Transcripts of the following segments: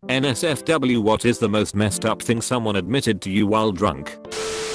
NSFW, what is the most messed up thing someone admitted to you while drunk?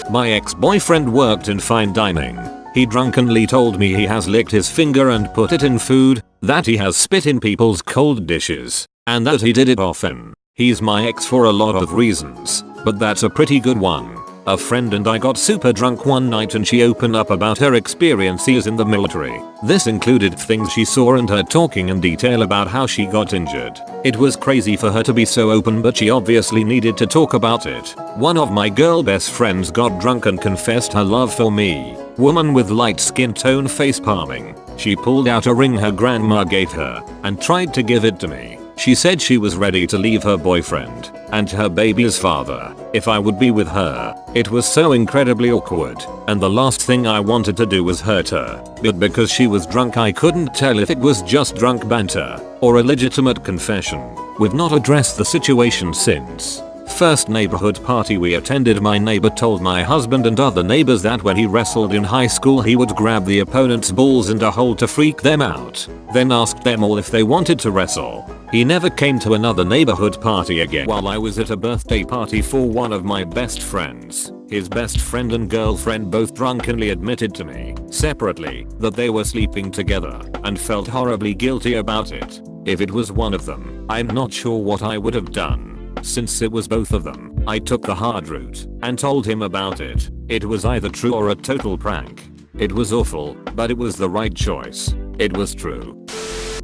My ex-boyfriend worked in fine dining. He drunkenly told me he has licked his finger and put it in food, that he has spit in people's cold dishes, and that he did it often. He's my ex for a lot of reasons, but that's a pretty good one. A friend and I got super drunk one night and she opened up about her experiences in the military. This included things she saw and her talking in detail about how she got injured. It was crazy for her to be so open, but she obviously needed to talk about it. One of my girl best friends got drunk and confessed her love for me. Woman with light skin tone face palming. She pulled out a ring her grandma gave her and tried to give it to me. She said she was ready to leave her boyfriend and her baby's father if I would be with her. It was so incredibly awkward, and the last thing I wanted to do was hurt her. But because she was drunk, I couldn't tell if it was just drunk banter or a legitimate confession. We've not addressed the situation since. First neighborhood party we attended, my neighbor told my husband and other neighbors that when he wrestled in high school he would grab the opponent's balls and a hole to freak them out, then asked them all if they wanted to wrestle. He never came to another neighborhood party again. While I was at a birthday party for one of my best friends, his best friend and girlfriend both drunkenly admitted to me, separately, that they were sleeping together and felt horribly guilty about it. If it was one of them, I'm not sure what I would have done. Since it was both of them, I took the hard route and told him about it. It was either true or a total prank. It was awful, but it was the right choice. It was true.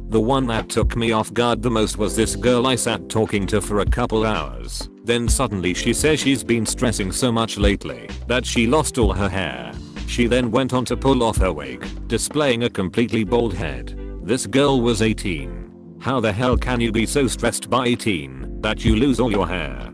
The one that took me off guard the most was this girl I sat talking to for a couple hours. Then suddenly she says she's been stressing so much lately that she lost all her hair. She then went on to pull off her wig, displaying a completely bald head. This girl was 18. How the hell can you be so stressed by 18 that you lose all your hair?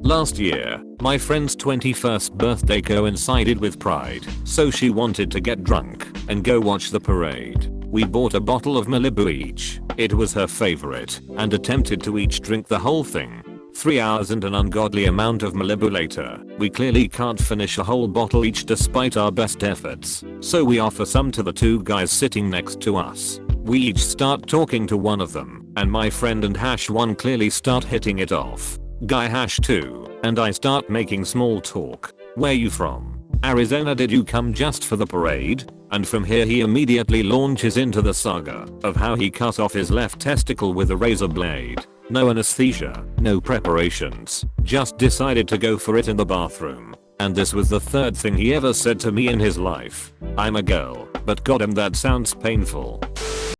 Last year, my friend's 21st birthday coincided with Pride, so she wanted to get drunk and go watch the parade. We bought a bottle of Malibu each. It was her favorite, and attempted to each drink the whole thing. 3 hours and an ungodly amount of Malibu later, we clearly can't finish a whole bottle each despite our best efforts, so we offer some to the two guys sitting next to us. We each start talking to one of them, and my friend and #1 clearly start hitting it off. Guy #2 and I start making small talk. Where you from? Arizona. Did you come just for the parade? And from here he immediately launches into the saga of how he cut off his left testicle with a razor blade. No anesthesia, no preparations, just decided to go for it in the bathroom. And this was the third thing he ever said to me in his life. I'm a girl, but goddamn that sounds painful.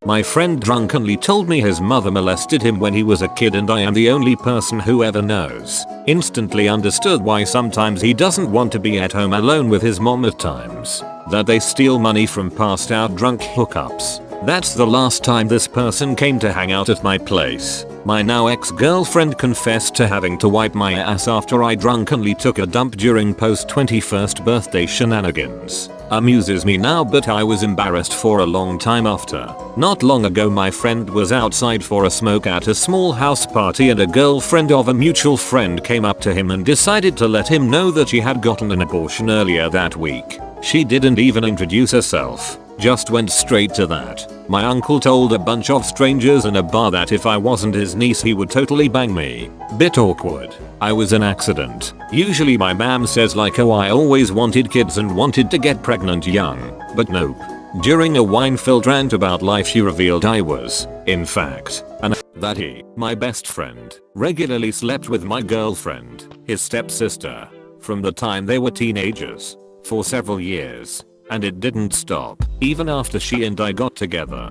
My friend drunkenly told me his mother molested him when he was a kid, and I am the only person who ever knows. Instantly understood why sometimes he doesn't want to be at home alone with his mom at times. That they steal money from passed out drunk hookups. That's the last time this person came to hang out at my place. My now ex-girlfriend confessed to having to wipe my ass after I drunkenly took a dump during post 21st birthday shenanigans. Amuses me now, but I was embarrassed for a long time after. Not long ago my friend was outside for a smoke at a small house party, and a girlfriend of a mutual friend came up to him and decided to let him know that she had gotten an abortion earlier that week. She didn't even introduce herself, just went straight to that. My uncle told a bunch of strangers in a bar that if I wasn't his niece he would totally bang me. Bit awkward. I was an accident. Usually my mom says like, oh, I always wanted kids and wanted to get pregnant young. But nope. During a wine-filled rant about life she revealed I was, in fact, that he, my best friend, regularly slept with my girlfriend, his stepsister, from the time they were teenagers, for several years. And it didn't stop, even after she and I got together.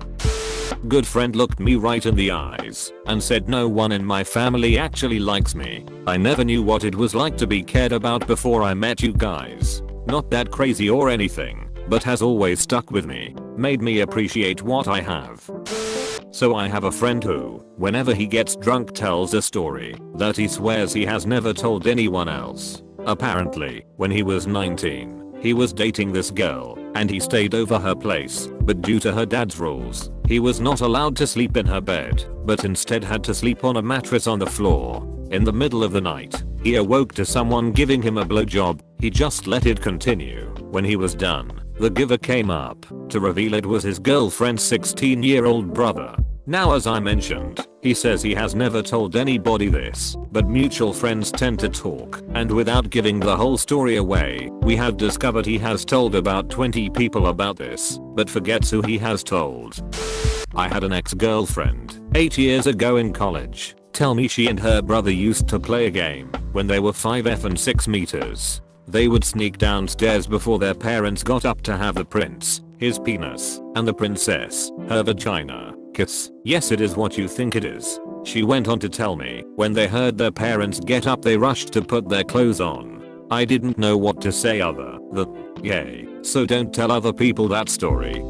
Good friend looked me right in the eyes and said, no one in my family actually likes me. I never knew what it was like to be cared about before I met you guys. Not that crazy or anything, but has always stuck with me, made me appreciate what I have. So I have a friend who, whenever he gets drunk, tells a story that he swears he has never told anyone else. Apparently, when he was 19, he was dating this girl, and he stayed over her place, but due to her dad's rules, he was not allowed to sleep in her bed, but instead had to sleep on a mattress on the floor. In the middle of the night, he awoke to someone giving him a blowjob. He just let it continue. When he was done, the giver came up to reveal it was his girlfriend's 16-year-old brother. Now as I mentioned, he says he has never told anybody this, but mutual friends tend to talk, and without giving the whole story away, we have discovered he has told about 20 people about this, but forgets who he has told. I had an ex-girlfriend, 8 years ago in college, tell me she and her brother used to play a game when they were 5 and 6 meters. They would sneak downstairs before their parents got up to have the prince, his penis, and the princess, her vagina, kiss. Yes, it is what you think it is. She went on to tell me, when they heard their parents get up they rushed to put their clothes on. I didn't know what to say other than, yay. So don't tell other people that story.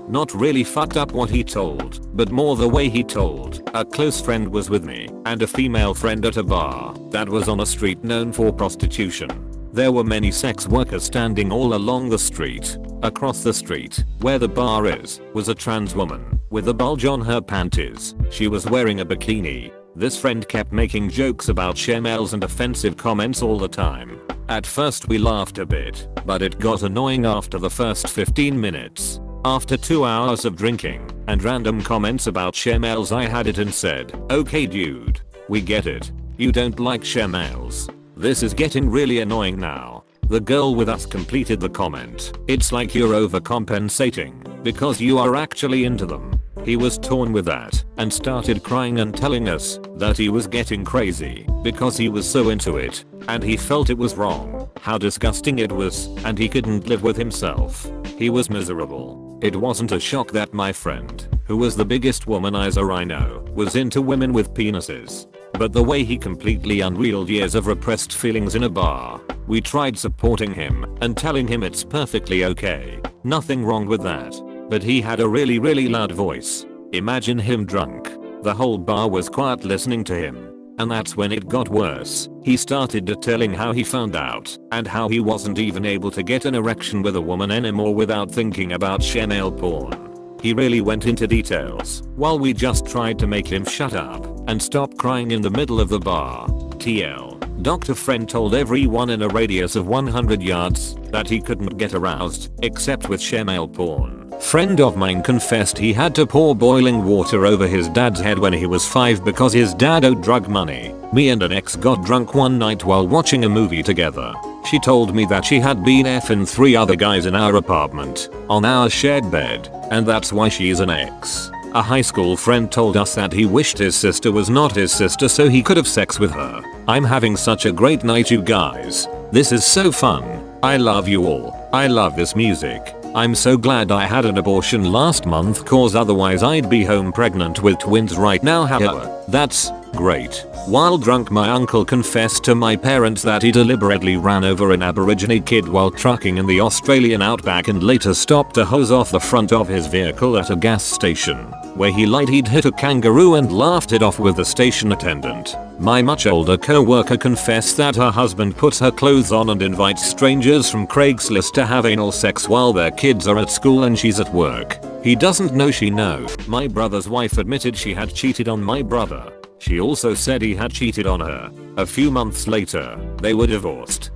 Not really fucked up what he told, but more the way he told. A close friend was with me, and a female friend at a bar that was on a street known for prostitution. There were many sex workers standing all along the street. Across the street, where the bar is, was a trans woman, with a bulge on her panties. She was wearing a bikini. This friend kept making jokes about shemales and offensive comments all the time. At first we laughed a bit, but it got annoying after the first 15 minutes. After 2 hours of drinking, and random comments about shemales I had it and said, okay dude, we get it. You don't like shemales. This is getting really annoying now. The girl with us completed the comment. It's like you're overcompensating, because you are actually into them. He was torn with that, and started crying and telling us that he was getting crazy, because he was so into it, and he felt it was wrong, how disgusting it was, and he couldn't live with himself. He was miserable. It wasn't a shock that my friend, who was the biggest womanizer I know, was into women with penises. But the way he completely unreeled years of repressed feelings in a bar. We tried supporting him and telling him it's perfectly okay. Nothing wrong with that. But he had a really loud voice. Imagine him drunk. The whole bar was quiet listening to him. And that's when it got worse. He started detailing how he found out and how he wasn't even able to get an erection with a woman anymore without thinking about shemale porn. He really went into details, while we just tried to make him shut up and stop crying in the middle of the bar. TL. Dr. Friend told everyone in a radius of 100 yards that he couldn't get aroused except with shemale porn. Friend of mine confessed he had to pour boiling water over his dad's head when he was 5 because his dad owed drug money. Me and an ex got drunk one night while watching a movie together. She told me that she had been effing 3 other guys in our apartment, on our shared bed, and that's why she's an ex. A high school friend told us that he wished his sister was not his sister so he could have sex with her. I'm having such a great night you guys. This is so fun. I love you all. I love this music. I'm so glad I had an abortion last month cause otherwise I'd be home pregnant with twins right now. However, that's great. While drunk my uncle confessed to my parents that he deliberately ran over an Aborigine kid while trucking in the Australian outback and later stopped to hose off the front of his vehicle at a gas station, where he lied he'd hit a kangaroo and laughed it off with the station attendant. My much older co-worker confessed that her husband puts her clothes on and invites strangers from Craigslist to have anal sex while their kids are at school and she's at work. He doesn't know she knows. My brother's wife admitted she had cheated on my brother. She also said he had cheated on her. A few months later, they were divorced.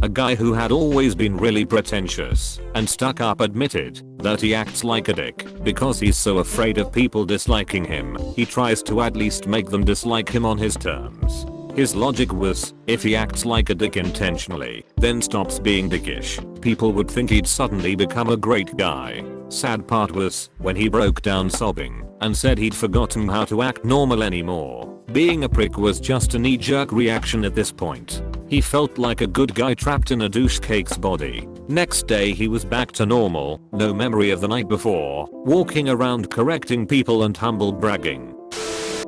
A guy who had always been really pretentious and stuck up admitted that he acts like a dick because he's so afraid of people disliking him. He tries to at least make them dislike him on his terms. His logic was, if he acts like a dick intentionally, then stops being dickish, people would think he'd suddenly become a great guy. Sad part was, when he broke down sobbing and said he'd forgotten how to act normal anymore. Being a prick was just a knee-jerk reaction at this point. He felt like a good guy trapped in a douche cake's body. Next day he was back to normal, no memory of the night before, walking around correcting people and humble bragging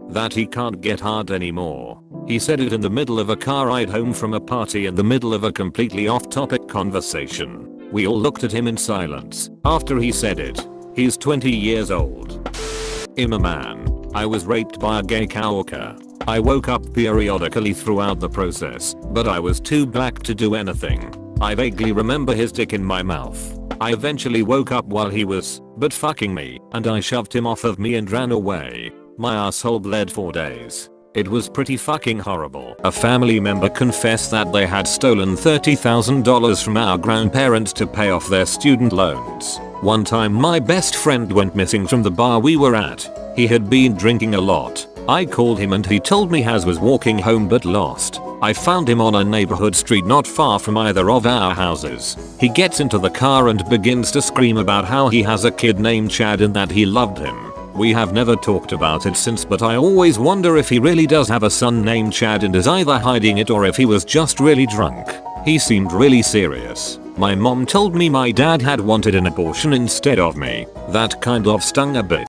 that he can't get hard anymore. He said it in the middle of a car ride home from a party in the middle of a completely off-topic conversation. We all looked at him in silence after he said it. He's 20 years old. I'm a man. I was raped by a gay coworker. I woke up periodically throughout the process, but I was too black to do anything. I vaguely remember his dick in my mouth. I eventually woke up while he was fucking me, and I shoved him off of me and ran away. My asshole bled for days. It was pretty fucking horrible. A family member confessed that they had stolen $30,000 from our grandparents to pay off their student loans. One time my best friend went missing from the bar we were at. He had been drinking a lot. I called him and he told me Haz was walking home but lost. I found him on a neighborhood street not far from either of our houses. He gets into the car and begins to scream about how he has a kid named Chad and that he loved him. We have never talked about it since, but I always wonder if he really does have a son named Chad and is either hiding it or if he was just really drunk. He seemed really serious. My mom told me my dad had wanted an abortion instead of me. That kind of stung a bit.